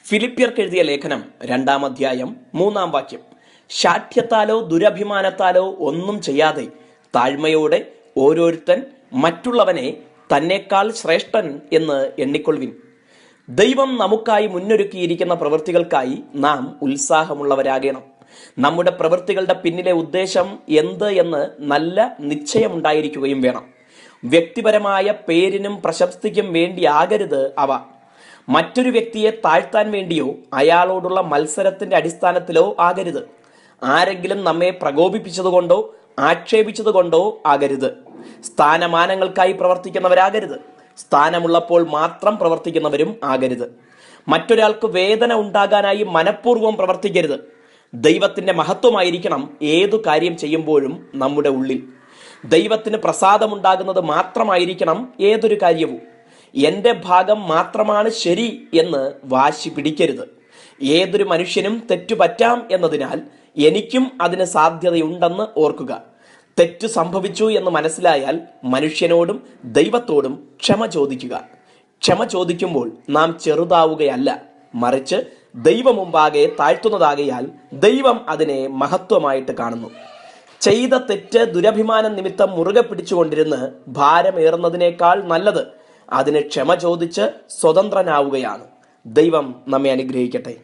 ഫിലിപ്പിയർക്ക് എഴുതിയ ലേഖനം 2-ാം അധ്യായം 3-ാം വാക്യം. ശാഠ്യത്താലോ ദുരഭിമാനത്താലോ ഒന്നും ചെയ്യാതെ താഴ്മയോടെ ഓരോരുത്തൻ മറ്റുള്ളവനെ തന്നെക്കാൾ ശ്രേഷ്ഠൻ എന്ന് എണ്ണിക്കൊള്ളുവിൻ. ദൈവം നമുക്കായി മുന്നൊരുക്കിയിരിക്കുന്ന പ്രവൃത്തികൾക്കായി നാം ഉത്സാഹമുള്ളവരാകണം. നമ്മുടെ പ്രവൃത്തികളുടെ പിന്നിലെ ഉദ്ദേശം എന്ത് എന്ന് നല്ല നിശ്ചയമുണ്ടായിരിക്കുകയും വേണം. വ്യക്തിപരമായ പേരിനും പ്രശസ്തിക്കും വേണ്ടിയാകരുത് അവ. മറ്റൊരു വ്യക്തിയെ താഴ്ത്താൻ വേണ്ടിയോ അയാളോടുള്ള മത്സരത്തിന്റെ അടിസ്ഥാനത്തിലോ ആകരുത്. ആരെങ്കിലും നമ്മെ പ്രകോപിപ്പിച്ചതുകൊണ്ടോ ആക്ഷേപിച്ചതുകൊണ്ടോ ആകരുത്. സ്ഥാനമാനങ്ങൾക്കായി പ്രവർത്തിക്കുന്നവരാകരുത്. സ്ഥാനമുള്ളപ്പോൾ മാത്രം പ്രവർത്തിക്കുന്നവരും ആകരുത്. മറ്റൊരാൾക്ക് വേദന ഉണ്ടാകാനായി മനഃപൂർവ്വം പ്രവർത്തിക്കരുത്. ദൈവത്തിന്റെ മഹത്വമായിരിക്കണം ഏതു കാര്യം ചെയ്യുമ്പോഴും നമ്മുടെ ഉള്ളിൽ. ദൈവത്തിന് പ്രസാദമുണ്ടാകുന്നത് മാത്രമായിരിക്കണം ഏതൊരു കാര്യവും. എൻ്റെ ഭാഗം മാത്രമാണ് ശരി എന്ന് വാശി പിടിക്കരുത്. ഏതൊരു മനുഷ്യനും തെറ്റുപറ്റാം എന്നതിനാൽ എനിക്കും അതിന് സാധ്യതയുണ്ടെന്ന് ഓർക്കുക. തെറ്റു സംഭവിച്ചു എന്ന് മനസ്സിലായാൽ മനുഷ്യനോടും ദൈവത്തോടും ക്ഷമ ചോദിക്കുക. ക്ഷമ ചോദിക്കുമ്പോൾ നാം ചെറുതാവുകയല്ല, മറിച്ച് ദൈവമുമ്പാകെ താഴ്ത്തുന്നതാകയാൽ ദൈവം അതിനെ മഹത്വമായിട്ട് കാണുന്നു. ചെയ്ത തെറ്റ് ദുരഭിമാനം നിമിത്തം മുറുകെ പിടിച്ചുകൊണ്ടിരുന്ന് ഭാരമേറുന്നതിനേക്കാൾ നല്ലത് അതിന് ക്ഷമ ചോദിച്ച് സ്വതന്ത്രനാവുകയാണ്. ദൈവം നമ്മെ അനുഗ്രഹിക്കട്ടെ.